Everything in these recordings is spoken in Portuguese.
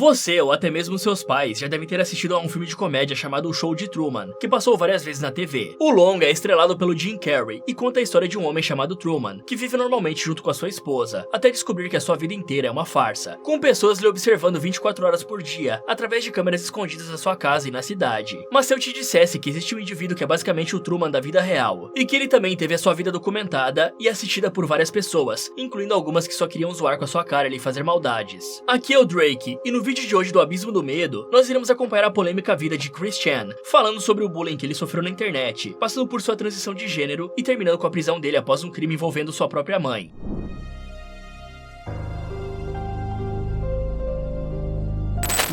Você, ou até mesmo seus pais, já devem ter assistido a um filme de comédia chamado O Show de Truman, que passou várias vezes na TV. O longa é estrelado pelo Jim Carrey e conta a história de um homem chamado Truman, que vive normalmente junto com a sua esposa, até descobrir que a sua vida inteira é uma farsa, com pessoas lhe observando 24 horas por dia, através de câmeras escondidas na sua casa e na cidade. Mas se eu te dissesse que existe um indivíduo que é basicamente o Truman da vida real, e que ele também teve a sua vida documentada e assistida por várias pessoas, incluindo algumas que só queriam zoar com a sua cara e lhe fazer maldades. Aqui é o Drake, e no vídeo de hoje do Abismo do Medo, nós iremos acompanhar a polêmica vida de Chris Chan, falando sobre o bullying que ele sofreu na internet, passando por sua transição de gênero e terminando com a prisão dele após um crime envolvendo sua própria mãe.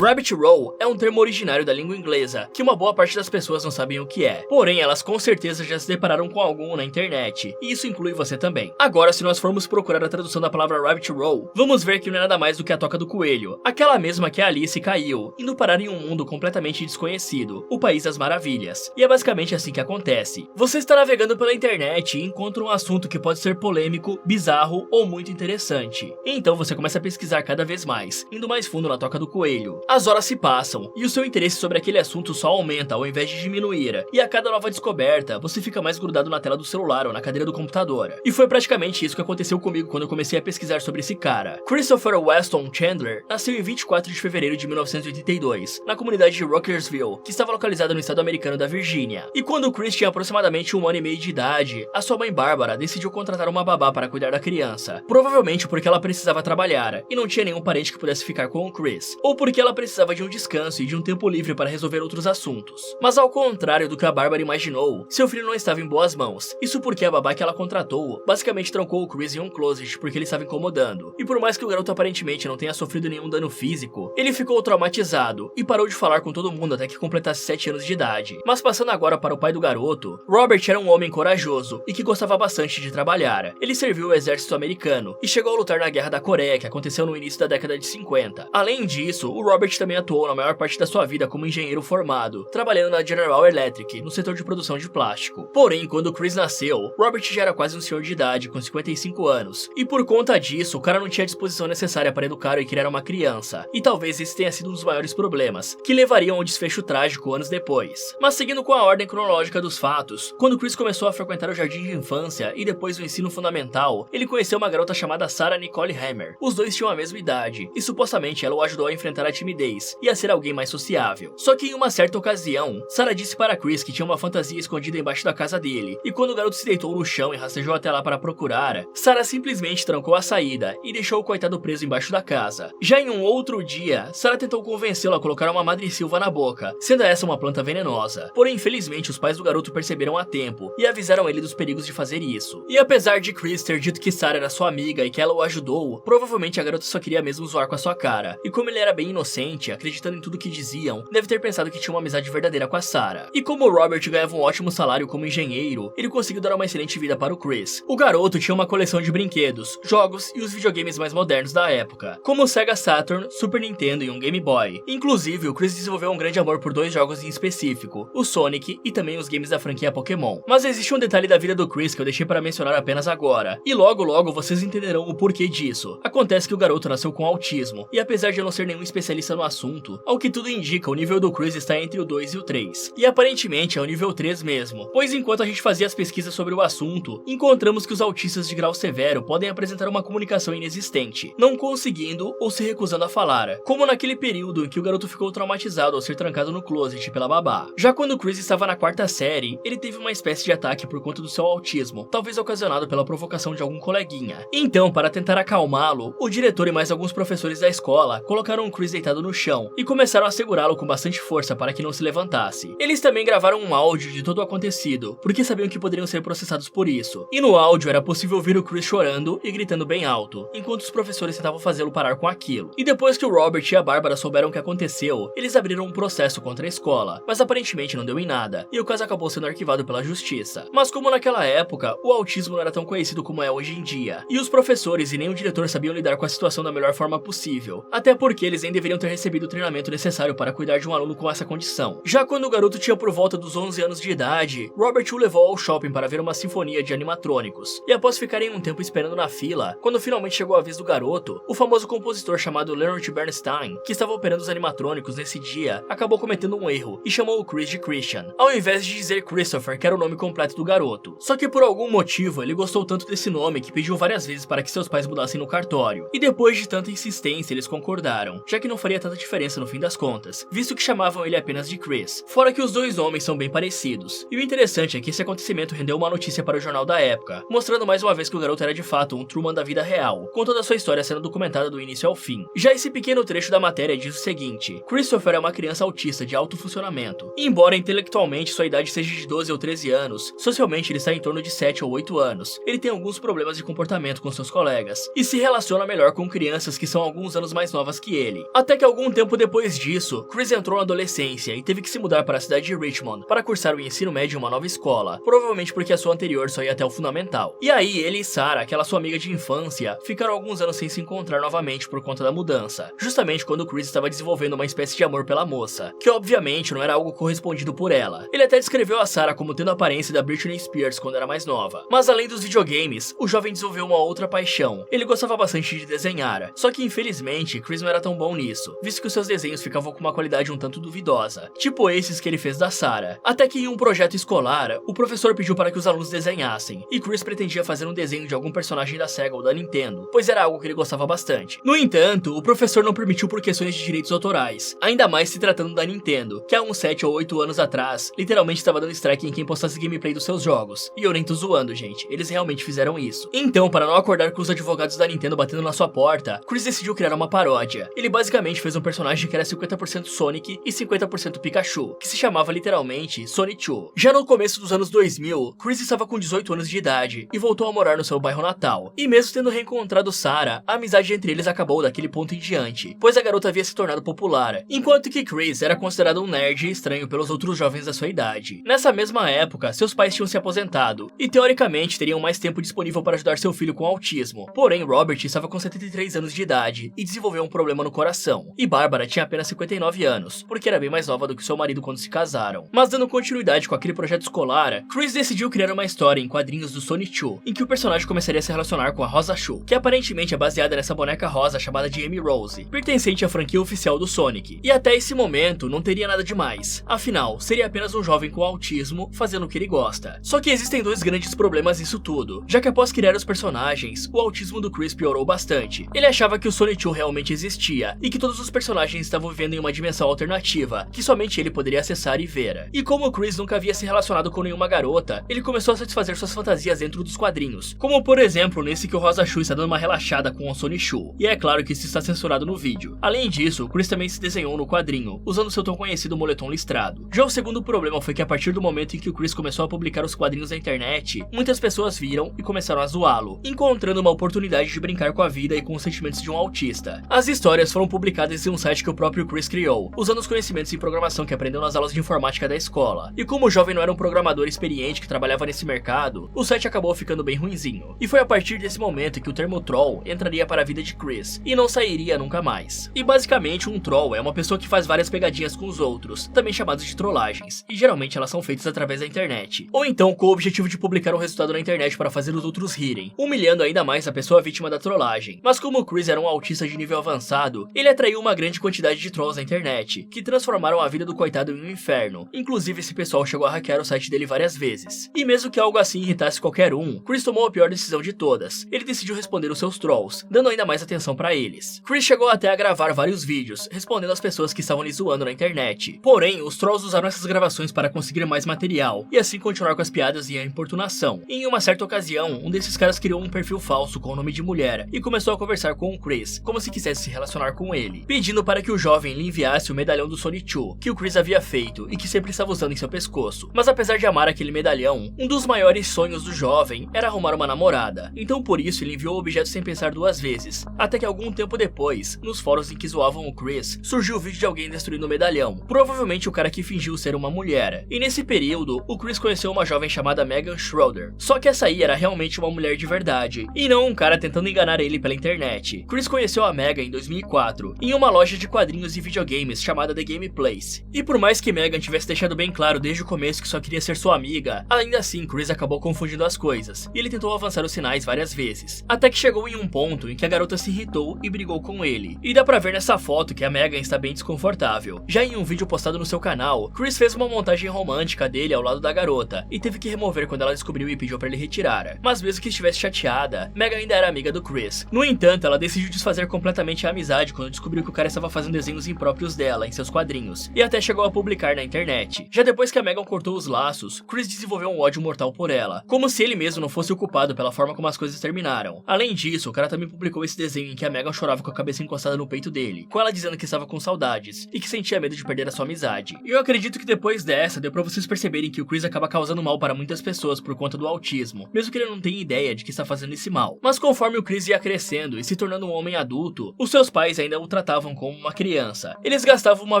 Rabbit Roll é um termo originário da língua inglesa, que uma boa parte das pessoas não sabem o que é. Porém, elas com certeza já se depararam com algum na internet, e isso inclui você também. Agora, se nós formos procurar a tradução da palavra Rabbit Roll, vamos ver que não é nada mais do que a toca do coelho, aquela mesma que a Alice caiu, indo parar em um mundo completamente desconhecido, o País das Maravilhas. E é basicamente assim que acontece. Você está navegando pela internet e encontra um assunto que pode ser polêmico, bizarro ou muito interessante. Então você começa a pesquisar cada vez mais, indo mais fundo na toca do coelho. As horas se passam, e o seu interesse sobre aquele assunto só aumenta ao invés de diminuir, e a cada nova descoberta, você fica mais grudado na tela do celular ou na cadeira do computador. E foi praticamente isso que aconteceu comigo quando eu comecei a pesquisar sobre esse cara. Christopher Weston Chandler nasceu em 24 de fevereiro de 1982, na comunidade de Rockersville, que estava localizada no estado americano da Virgínia. E quando Chris tinha aproximadamente 1 ano e meio de idade, a sua mãe Bárbara decidiu contratar uma babá para cuidar da criança, provavelmente porque ela precisava trabalhar, e não tinha nenhum parente que pudesse ficar com o Chris, ou porque ela precisava de um descanso e de um tempo livre para resolver outros assuntos. Mas ao contrário do que a Bárbara imaginou, seu filho não estava em boas mãos. Isso porque a babá que ela contratou basicamente trancou o Chris em um closet porque ele estava incomodando. E por mais que o garoto aparentemente não tenha sofrido nenhum dano físico, ele ficou traumatizado e parou de falar com todo mundo até que completasse 7 anos de idade. Mas passando agora para o pai do garoto, Robert era um homem corajoso e que gostava bastante de trabalhar. Ele serviu o exército americano e chegou a lutar na Guerra da Coreia, que aconteceu no início da década de 50. Além disso, o Robert também atuou na maior parte da sua vida como engenheiro formado, trabalhando na General Electric, no setor de produção de plástico. Porém, quando Chris nasceu, Robert já era quase um senhor de idade, com 55 anos, e por conta disso, o cara não tinha a disposição necessária para educar e criar uma criança, e talvez esse tenha sido um dos maiores problemas, que levariam a um desfecho trágico anos depois. Mas seguindo com a ordem cronológica dos fatos, quando Chris começou a frequentar o jardim de infância e depois o ensino fundamental, ele conheceu uma garota chamada Sarah Nicole Hammer. Os dois tinham a mesma idade, e supostamente ela o ajudou a enfrentar a timidez e a ser alguém mais sociável. Só que em uma certa ocasião, Sarah disse para Chris que tinha uma fantasia escondida embaixo da casa dele, e quando o garoto se deitou no chão e rastejou até lá para procurar, Sarah simplesmente trancou a saída e deixou o coitado preso embaixo da casa. Já em um outro dia, Sarah tentou convencê-lo a colocar uma madressilva na boca, sendo essa uma planta venenosa. Porém, infelizmente, os pais do garoto perceberam a tempo e avisaram ele dos perigos de fazer isso. E apesar de Chris ter dito que Sarah era sua amiga e que ela o ajudou, provavelmente a garota só queria mesmo zoar com a sua cara. E como ele era bem inocente, acreditando em tudo que diziam, deve ter pensado que tinha uma amizade verdadeira com a Sarah. E como o Robert ganhava um ótimo salário como engenheiro, ele conseguiu dar uma excelente vida para o Chris. O garoto tinha uma coleção de brinquedos, jogos e os videogames mais modernos da época, como o Sega Saturn, Super Nintendo e um Game Boy. Inclusive, o Chris desenvolveu um grande amor por 2 jogos em específico, o Sonic e também os games da franquia Pokémon. Mas existe um detalhe da vida do Chris que eu deixei para mencionar apenas agora, e logo vocês entenderão o porquê disso. Acontece que o garoto nasceu com autismo, e apesar de eu não ser nenhum especialista no assunto, ao que tudo indica, o nível do Chris está entre o 2 e o 3. E aparentemente é o nível 3 mesmo, pois enquanto a gente fazia as pesquisas sobre o assunto, encontramos que os autistas de grau severo podem apresentar uma comunicação inexistente, não conseguindo ou se recusando a falar, como naquele período em que o garoto ficou traumatizado ao ser trancado no closet pela babá. Já quando o Chris estava na 4ª série, ele teve uma espécie de ataque por conta do seu autismo, talvez ocasionado pela provocação de algum coleguinha. Então, para tentar acalmá-lo, o diretor e mais alguns professores da escola colocaram o Chris deitado no chão e começaram a segurá-lo com bastante força para que não se levantasse. Eles também gravaram um áudio de todo o acontecido, porque sabiam que poderiam ser processados por isso. E no áudio era possível ouvir o Chris chorando e gritando bem alto, enquanto os professores tentavam fazê-lo parar com aquilo. E depois que o Robert e a Bárbara souberam o que aconteceu, eles abriram um processo contra a escola, mas aparentemente não deu em nada, e o caso acabou sendo arquivado pela justiça. Mas como naquela época, o autismo não era tão conhecido como é hoje em dia, e os professores e nem o diretor sabiam lidar com a situação da melhor forma possível, até porque eles nem deveriam ter recebido o treinamento necessário para cuidar de um aluno com essa condição. Já quando o garoto tinha por volta dos 11 anos de idade, Robert o levou ao shopping para ver uma sinfonia de animatrônicos. E após ficarem um tempo esperando na fila, quando finalmente chegou a vez do garoto, o famoso compositor chamado Leonard Bernstein, que estava operando os animatrônicos nesse dia, acabou cometendo um erro e chamou o Chris de Christian, ao invés de dizer Christopher, que era o nome completo do garoto. Só que por algum motivo ele gostou tanto desse nome que pediu várias vezes para que seus pais mudassem no cartório. E depois de tanta insistência eles concordaram, já que não faria tanta diferença no fim das contas, visto que chamavam ele apenas de Chris. Fora que os dois homens são bem parecidos. E o interessante é que esse acontecimento rendeu uma notícia para o jornal da época, mostrando mais uma vez que o garoto era de fato um Truman da vida real, com toda a sua história sendo documentada do início ao fim. Já esse pequeno trecho da matéria diz o seguinte: Christopher é uma criança autista de alto funcionamento. E embora intelectualmente sua idade seja de 12 ou 13 anos, socialmente ele está em torno de 7 ou 8 anos. Ele tem alguns problemas de comportamento com seus colegas, e se relaciona melhor com crianças que são alguns anos mais novas que ele. Até que algum tempo depois disso, Chris entrou na adolescência e teve que se mudar para a cidade de Richmond para cursar o ensino médio em uma nova escola, provavelmente porque a sua anterior só ia até o fundamental. E aí ele e Sarah, aquela sua amiga de infância, ficaram alguns anos sem se encontrar novamente por conta da mudança, justamente quando Chris estava desenvolvendo uma espécie de amor pela moça, que obviamente não era algo correspondido por ela. Ele até descreveu a Sarah como tendo a aparência da Britney Spears quando era mais nova. Mas além dos videogames, o jovem desenvolveu uma outra paixão. Ele gostava bastante de desenhar, só que infelizmente Chris não era tão bom nisso, visto que os seus desenhos ficavam com uma qualidade um tanto duvidosa, tipo esses que ele fez da Sarah. Até que em um projeto escolar, o professor pediu para que os alunos desenhassem, e Chris pretendia fazer um desenho de algum personagem da Sega ou da Nintendo, pois era algo que ele gostava bastante. No entanto, o professor não permitiu por questões de direitos autorais, ainda mais se tratando da Nintendo, que há uns 7 ou 8 anos atrás, literalmente estava dando strike em quem postasse gameplay dos seus jogos. E eu nem tô zoando, gente, eles realmente fizeram isso. Então, para não acordar com os advogados da Nintendo batendo na sua porta, Chris decidiu criar uma paródia. Ele basicamente fez um personagem que era 50% Sonic e 50% Pikachu, que se chamava literalmente Sonichu. Já no começo dos anos 2000, Chris estava com 18 anos de idade e voltou a morar no seu bairro natal. E mesmo tendo reencontrado Sarah, a amizade entre eles acabou daquele ponto em diante, pois a garota havia se tornado popular, enquanto que Chris era considerado um nerd e estranho pelos outros jovens da sua idade. Nessa mesma época, seus pais tinham se aposentado e teoricamente teriam mais tempo disponível para ajudar seu filho com autismo. Porém, Robert estava com 73 anos de idade e desenvolveu um problema no coração, e Bárbara tinha apenas 59 anos, porque era bem mais nova do que seu marido quando se casaram. Mas dando continuidade com aquele projeto escolar, Chris decidiu criar uma história em quadrinhos do Sonichu, em que o personagem começaria a se relacionar com a Rosa Chu, que aparentemente é baseada nessa boneca rosa chamada de Amy Rose, pertencente à franquia oficial do Sonic. E até esse momento não teria nada demais, afinal, seria apenas um jovem com autismo fazendo o que ele gosta. Só que existem dois grandes problemas nisso tudo, já que após criar os personagens, o autismo do Chris piorou bastante. Ele achava que o Sonichu realmente existia, e que todos os personagens estavam vivendo em uma dimensão alternativa, que somente ele poderia acessar e ver. E como o Chris nunca havia se relacionado com nenhuma garota, ele começou a satisfazer suas fantasias dentro dos quadrinhos, como por exemplo nesse que o Rosa Chu está dando uma relaxada com o Sonichu, e é claro que isso está censurado no vídeo. Além disso, o Chris também se desenhou no quadrinho, usando seu tão conhecido moletom listrado. Já o segundo problema foi que a partir do momento em que o Chris começou a publicar os quadrinhos na internet, muitas pessoas viram e começaram a zoá-lo, encontrando uma oportunidade de brincar com a vida e com os sentimentos de um autista. As histórias foram publicadas em um site que o próprio Chris criou, usando os conhecimentos em programação que aprendeu nas aulas de informática da escola. E como o jovem não era um programador experiente que trabalhava nesse mercado, o site acabou ficando bem ruinzinho. E foi a partir desse momento que o termo troll entraria para a vida de Chris, e não sairia nunca mais. E basicamente um troll é uma pessoa que faz várias pegadinhas com os outros, também chamadas de trollagens, e geralmente elas são feitas através da internet. Ou então com o objetivo de publicar um resultado na internet para fazer os outros rirem, humilhando ainda mais a pessoa vítima da trollagem. Mas como o Chris era um autista de nível avançado, ele atraiu uma grande quantidade de trolls na internet, que transformaram a vida do coitado em um inferno. Inclusive esse pessoal chegou a hackear o site dele várias vezes. E mesmo que algo assim irritasse qualquer um, Chris tomou a pior decisão de todas. Ele decidiu responder os seus trolls, dando ainda mais atenção para eles. Chris chegou até a gravar vários vídeos, respondendo às pessoas que estavam lhe zoando na internet. Porém, os trolls usaram essas gravações para conseguir mais material, e assim continuar com as piadas e a importunação. E em uma certa ocasião, um desses caras criou um perfil falso com o nome de mulher, e começou a conversar com o Chris, como se quisesse se relacionar com ele, pedindo para que o jovem lhe enviasse o medalhão do Sonichu, que o Chris havia feito e que sempre estava usando em seu pescoço. Mas apesar de amar aquele medalhão, um dos maiores sonhos do jovem era arrumar uma namorada. Então por isso ele enviou o objeto sem pensar duas vezes, até que algum tempo depois, nos fóruns em que zoavam o Chris, surgiu o vídeo de alguém destruindo o medalhão, provavelmente o cara que fingiu ser uma mulher. E nesse período, o Chris conheceu uma jovem chamada Megan Schroeder, só que essa aí era realmente uma mulher de verdade, e não um cara tentando enganar ele pela internet. Chris conheceu a Megan em 2004, em uma uma loja de quadrinhos e videogames chamada The Game Place. E por mais que Megan tivesse deixado bem claro desde o começo que só queria ser sua amiga, ainda assim Chris acabou confundindo as coisas, e ele tentou avançar os sinais várias vezes, até que chegou em um ponto em que a garota se irritou e brigou com ele. E dá pra ver nessa foto que a Megan está bem desconfortável. Já em um vídeo postado no seu canal, Chris fez uma montagem romântica dele ao lado da garota, e teve que remover quando ela descobriu e pediu pra ele retirar. Mas mesmo que estivesse chateada, Megan ainda era amiga do Chris. No entanto, ela decidiu desfazer completamente a amizade quando descobriu que o cara estava fazendo desenhos impróprios dela em seus quadrinhos, e até chegou a publicar na internet. Já depois que a Megan cortou os laços, Chris desenvolveu um ódio mortal por ela, como se ele mesmo não fosse o culpado pela forma como as coisas terminaram. Além disso, o cara também publicou esse desenho em que a Megan chorava com a cabeça encostada no peito dele, com ela dizendo que estava com saudades, e que sentia medo de perder a sua amizade. E eu acredito que depois dessa, deu pra vocês perceberem que o Chris acaba causando mal para muitas pessoas por conta do autismo, mesmo que ele não tenha ideia de que está fazendo esse mal. Mas conforme o Chris ia crescendo e se tornando um homem adulto, os seus pais ainda o tratavam como uma criança. Eles gastavam uma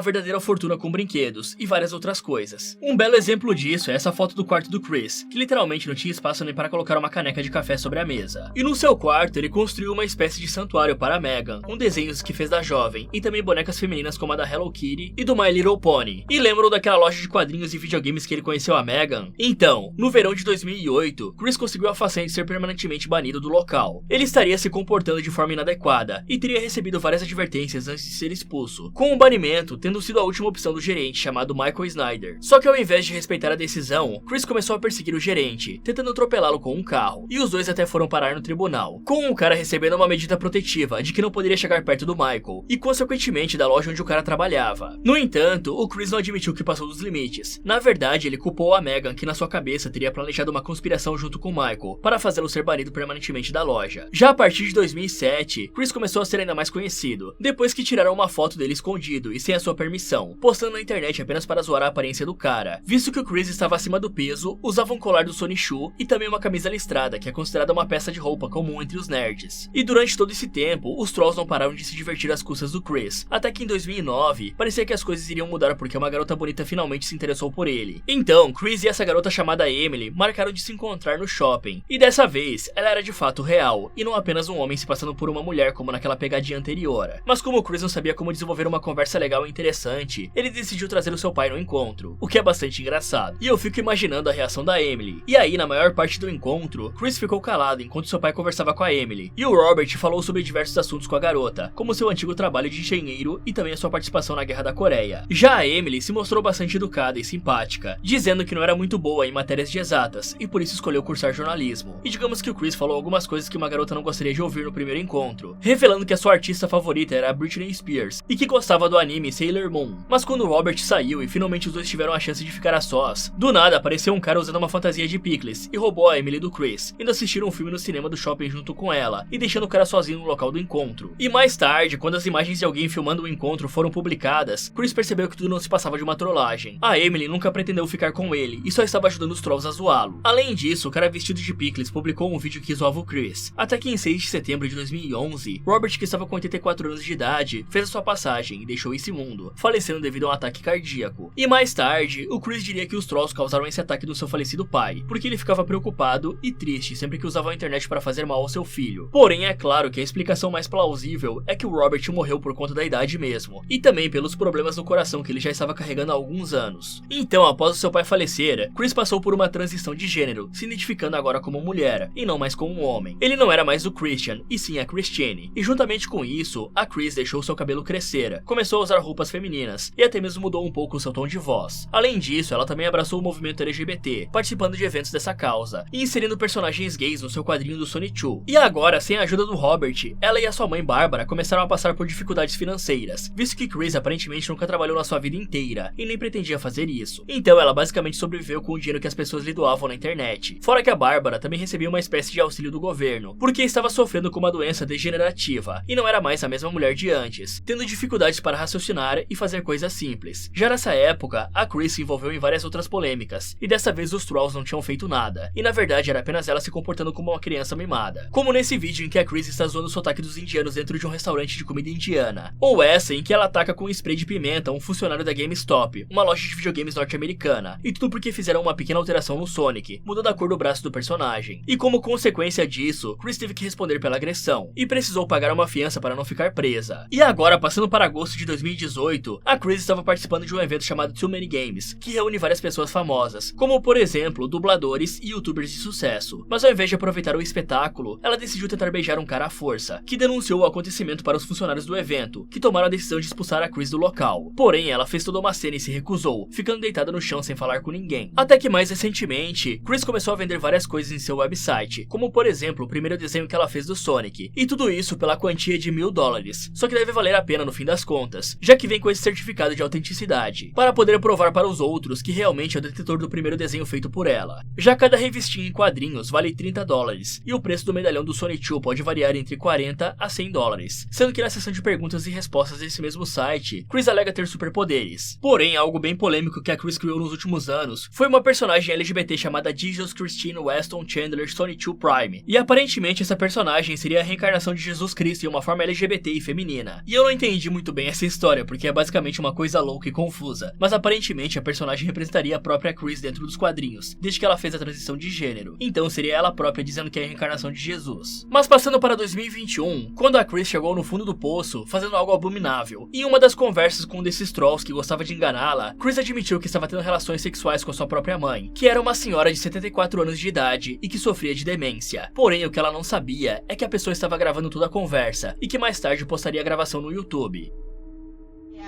verdadeira fortuna com brinquedos e várias outras coisas. Um belo exemplo disso é essa foto do quarto do Chris, que literalmente não tinha espaço nem para colocar uma caneca de café sobre a mesa. E no seu quarto ele construiu uma espécie de santuário para a Megan, com desenhos que fez da jovem, e também bonecas femininas como a da Hello Kitty e do My Little Pony. E lembram daquela loja de quadrinhos e videogames que ele conheceu a Megan? Então, no verão de 2008, Chris conseguiu a façanha de ser permanentemente banido do local. Ele estaria se comportando de forma inadequada e teria recebido várias advertências antes de ser expulso, com o banimento tendo sido a última opção do gerente chamado Michael Snyder. Só que ao invés de respeitar a decisão, Chris começou a perseguir o gerente, tentando atropelá-lo com um carro, e os dois até foram parar no tribunal, com o cara recebendo uma medida protetiva de que não poderia chegar perto do Michael, e consequentemente da loja onde o cara trabalhava. No entanto, o Chris não admitiu que passou dos limites. Na verdade, ele culpou a Megan, que na sua cabeça teria planejado uma conspiração junto com Michael, para fazê-lo ser banido permanentemente da loja. Já a partir de 2007, Chris começou a ser ainda mais conhecido, depois que tiraram uma foto dele escondido e sem a sua permissão, postando na internet apenas para zoar a aparência do cara, visto que o Chris estava acima do peso, usava um colar do Sony Shoe e também uma camisa listrada, que é considerada uma peça de roupa comum entre os nerds. E durante todo esse tempo, os trolls não pararam de se divertir às custas do Chris, até que em 2009, parecia que as coisas iriam mudar porque uma garota bonita finalmente se interessou por ele. Então, Chris e essa garota chamada Emily marcaram de se encontrar no shopping, e dessa vez, ela era de fato real, e não apenas um homem se passando por uma mulher como naquela pegadinha anterior. Mas como o Chris não sabia como desenvolver uma conversa legal e interessante, ele decidiu trazer o seu pai no encontro, o que é bastante engraçado. E eu fico imaginando a reação da Emily. E aí, na maior parte do encontro, Chris ficou calado enquanto seu pai conversava com a Emily, e o Robert falou sobre diversos assuntos com a garota, como seu antigo trabalho de engenheiro e também a sua participação na Guerra da Coreia. Já a Emily se mostrou bastante educada e simpática, dizendo que não era muito boa em matérias de exatas, e por isso escolheu cursar jornalismo. E digamos que o Chris falou algumas coisas que uma garota não gostaria de ouvir no primeiro encontro, revelando que a sua artista favorita era a Britney Spears, e que gostava do anime Sailor Moon. Mas quando o Robert saiu e finalmente os dois tiveram a chance de ficar a sós, do nada apareceu um cara usando uma fantasia de Pickles e roubou a Emily do Chris, indo assistir um filme no cinema do shopping junto com ela, e deixando o cara sozinho no local do encontro. E mais tarde, quando as imagens de alguém filmando o encontro foram publicadas, Chris percebeu que tudo não se passava de uma trollagem. A Emily nunca pretendeu ficar com ele, e só estava ajudando os trolls a zoá-lo. Além disso, o cara vestido de Pickles publicou um vídeo que zoava o Chris. Até que em 6 de setembro de 2011, Robert, que estava com 84 anos de idade, fez a sua passagem e deixou esse mundo, falecendo devido a um ataque cardíaco. E mais tarde, o Chris diria que os trolls causaram esse ataque no seu falecido pai, porque ele ficava preocupado e triste sempre que usava a internet para fazer mal ao seu filho. Porém, é claro que a explicação mais plausível é que o Robert morreu por conta da idade mesmo, e também pelos problemas no coração que ele já estava carregando há alguns anos. Então, após o seu pai falecer, Chris passou por uma transição de gênero, se identificando agora como mulher, e não mais como um homem. Ele não era mais o Christian, e sim a Christiane, e juntamente com isso, a Chris deixou seu cabelo crescer, começou a usar roupas femininas, e até mesmo mudou um pouco o seu tom de voz. Além disso, ela também abraçou o movimento LGBT, participando de eventos dessa causa, e inserindo personagens gays no seu quadrinho do Sony Shoe. E agora, sem a ajuda do Robert, ela e a sua mãe Bárbara começaram a passar por dificuldades financeiras, visto que Chris aparentemente nunca trabalhou na sua vida inteira, e nem pretendia fazer isso. Então ela basicamente sobreviveu com o dinheiro que as pessoas lhe doavam na internet. Fora que a Bárbara também recebia uma espécie de auxílio do governo, porque estava sofrendo com uma doença degenerativa, e não era mais a mesma mulher de antes, tendo dificuldades para raciocinar e fazer coisas simples. Já nessa época, a Chris se envolveu em várias outras polêmicas, e dessa vez os trolls não tinham feito nada, e na verdade era apenas ela se comportando como uma criança mimada. Como nesse vídeo em que a Chris está zoando o sotaque dos indianos dentro de um restaurante de comida indiana, ou essa em que ela ataca com um spray de pimenta um funcionário da GameStop, uma loja de videogames norte-americana, e tudo porque fizeram uma pequena alteração no Sonic, mudando a cor do braço do personagem. E como consequência disso, Chris teve que responder pela agressão, e precisou pagar uma fiança para não ficar presa. época. E agora, passando para agosto de 2018, a Chris estava participando de um evento chamado Too Many Games, que reúne várias pessoas famosas, como por exemplo, dubladores e youtubers de sucesso. Mas ao invés de aproveitar o espetáculo, ela decidiu tentar beijar um cara à força, que denunciou o acontecimento para os funcionários do evento, que tomaram a decisão de expulsar a Chris do local. Porém, ela fez toda uma cena e se recusou, ficando deitada no chão sem falar com ninguém. Até que mais recentemente, Chris começou a vender várias coisas em seu website, como por exemplo, o primeiro desenho que ela fez do Sonic, e tudo isso pela quantia de $1000. Só que deve valer a pena no fim das contas, já que vem com esse certificado de autenticidade, para poder provar para os outros que realmente é o detetor do primeiro desenho feito por ela. Já cada revistinha em quadrinhos vale $30, e o preço do medalhão do Sonic 2 pode variar entre $40 a $100, sendo que na seção de perguntas e respostas desse mesmo site, Chris alega ter superpoderes. Porém, algo bem polêmico que a Chris criou nos últimos anos foi uma personagem LGBT chamada Jesus Christine Weston Chandler Sonic 2 Prime, e aparentemente essa personagem seria a reencarnação de Jesus Cristo em uma forma LGBT e feminina. E eu não entendi muito bem essa história, porque é basicamente uma coisa louca e confusa, mas aparentemente a personagem representaria a própria Chris dentro dos quadrinhos, desde que ela fez a transição de gênero. Então seria ela própria dizendo que é a reencarnação de Jesus. Mas passando para 2021, quando a Chris chegou no fundo do poço, fazendo algo abominável. Em uma das conversas com um desses trolls que gostava de enganá-la, Chris admitiu que estava tendo relações sexuais com a sua própria mãe, que era uma senhora de 74 anos de idade e que sofria de demência. Porém, o que ela não sabia é que a pessoa estava gravando toda a conversa e que mais tarde postaria a gravação no YouTube.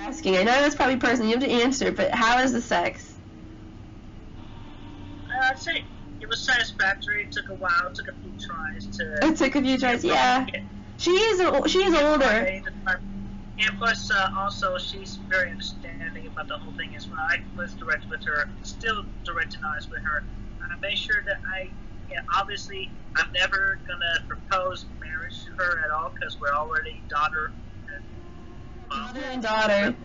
Asking, I know that's probably personal, you have to answer, but how is the sex? I'd say it was satisfactory. It took a while. It took a few tries to. It took a few tries, yeah. She is older. And plus, also, she's very understanding about the whole thing as well. I was direct with her, still direct and honest with her. I made sure that obviously, I'm never gonna propose marriage to her at all because we're already Mother and daughter.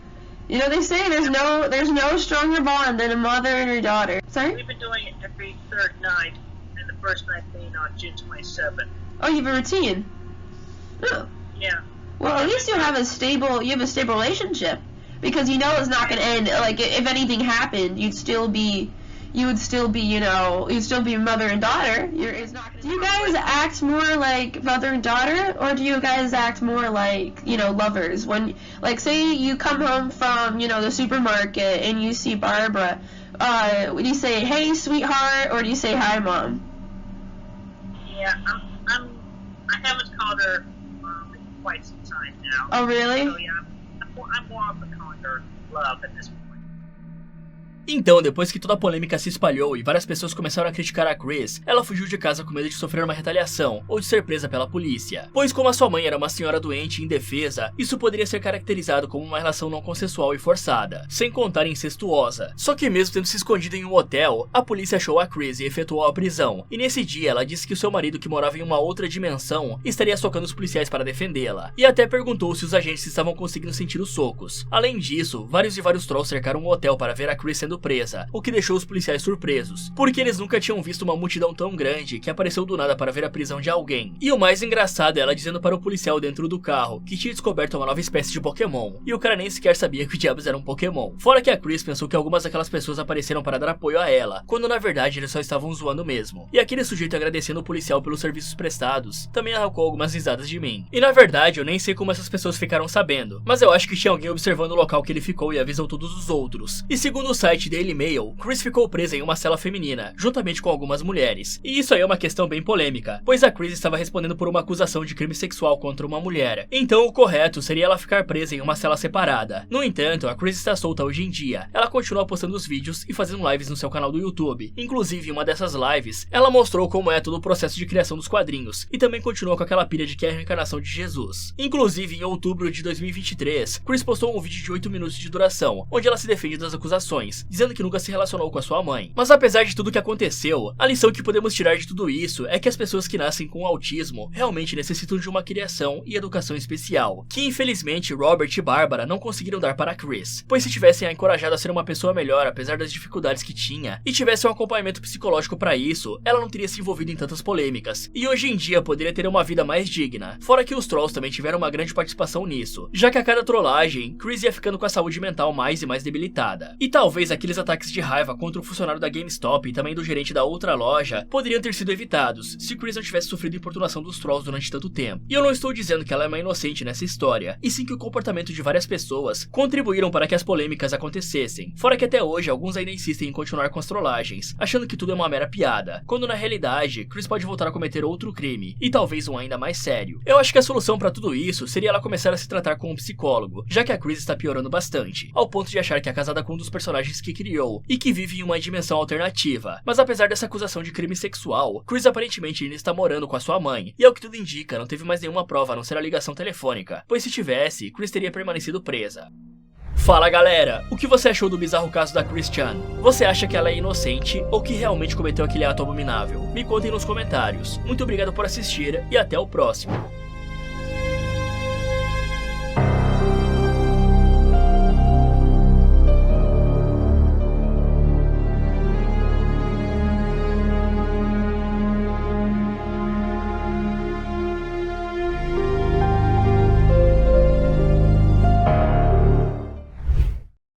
You know, they say there's no stronger bond than a mother and her daughter. Sorry? We've been doing it every third night, and the first night being on June 27th. Oh, you have a routine? Oh. Yeah. Well, at least you have a stable relationship, because you know it's not gonna end. Like, if anything happened, you'd still be mother and daughter. It's not gonna. Do you guys act more like mother and daughter, or do you guys act more like, lovers? When, like, say you come home from, the supermarket and you see Barbara, would you say, "Hey, sweetheart," or do you say, "Hi, mom"? Yeah, I haven't called her mom in quite some time now. Oh, really? So yeah, I'm more often calling her love at this point. Então, depois que toda a polêmica se espalhou e várias pessoas começaram a criticar a Chris, ela fugiu de casa com medo de sofrer uma retaliação ou de ser presa pela polícia. Pois como a sua mãe era uma senhora doente e indefesa, isso poderia ser caracterizado como uma relação não consensual e forçada, sem contar incestuosa. Só que mesmo tendo se escondido em um hotel, a polícia achou a Chris e efetuou a prisão. E nesse dia ela disse que o seu marido, que morava em uma outra dimensão, estaria socando os policiais para defendê-la. E até perguntou se os agentes estavam conseguindo sentir os socos. Além disso, vários trolls cercaram o hotel para ver a Chris sendo presa, o que deixou os policiais surpresos, porque eles nunca tinham visto uma multidão tão grande que apareceu do nada para ver a prisão de alguém. E o mais engraçado é ela dizendo para o policial dentro do carro que tinha descoberto uma nova espécie de Pokémon, e o cara nem sequer sabia que o diabos era um Pokémon. Fora que a Chris pensou que algumas daquelas pessoas apareceram para dar apoio a ela, quando na verdade eles só estavam zoando mesmo. E aquele sujeito agradecendo o policial pelos serviços prestados também arrancou algumas risadas de mim. E na verdade eu nem sei como essas pessoas ficaram sabendo, mas eu acho que tinha alguém observando o local que ele ficou e avisou todos os outros. E segundo o site Daily Mail, Chris ficou presa em uma cela feminina, juntamente com algumas mulheres. E isso aí é uma questão bem polêmica, pois a Chris estava respondendo por uma acusação de crime sexual contra uma mulher. Então o correto seria ela ficar presa em uma cela separada. No entanto, a Chris está solta hoje em dia. Ela continua postando os vídeos e fazendo lives no seu canal do YouTube. Inclusive, em uma dessas lives, ela mostrou como é todo o processo de criação dos quadrinhos, e também continua com aquela pilha de que é a reencarnação de Jesus. Inclusive, em outubro de 2023, Chris postou um vídeo de 8 minutos de duração, onde ela se defende das acusações, dizendo que nunca se relacionou com a sua mãe. Mas apesar de tudo que aconteceu, a lição que podemos tirar de tudo isso é que as pessoas que nascem com autismo realmente necessitam de uma criação e educação especial, que infelizmente Robert e Bárbara não conseguiram dar para Chris, pois se tivessem a encorajado a ser uma pessoa melhor apesar das dificuldades que tinha, e tivesse um acompanhamento psicológico para isso, ela não teria se envolvido em tantas polêmicas, e hoje em dia poderia ter uma vida mais digna. Fora que os trolls também tiveram uma grande participação nisso, já que a cada trollagem, Chris ia ficando com a saúde mental mais e mais debilitada. E talvez aqueles ataques de raiva contra o funcionário da GameStop e também do gerente da outra loja poderiam ter sido evitados se Chris não tivesse sofrido importunação dos trolls durante tanto tempo. E eu não estou dizendo que ela é uma inocente nessa história, e sim que o comportamento de várias pessoas contribuíram para que as polêmicas acontecessem. Fora que até hoje alguns ainda insistem em continuar com as trollagens, achando que tudo é uma mera piada, quando na realidade Chris pode voltar a cometer outro crime, e talvez um ainda mais sério. Eu acho que a solução para tudo isso seria ela começar a se tratar com um psicólogo, já que a Chris está piorando bastante, ao ponto de achar que é casada com um dos personagens que criou, e que vive em uma dimensão alternativa. Mas apesar dessa acusação de crime sexual, Chris aparentemente ainda está morando com a sua mãe, e ao que tudo indica, não teve mais nenhuma prova a não ser a ligação telefônica, pois se tivesse, Chris teria permanecido presa. Fala galera, o que você achou do bizarro caso da Chris Chan? Você acha que ela é inocente ou que realmente cometeu aquele ato abominável? Me contem nos comentários. Muito obrigado por assistir e até o próximo.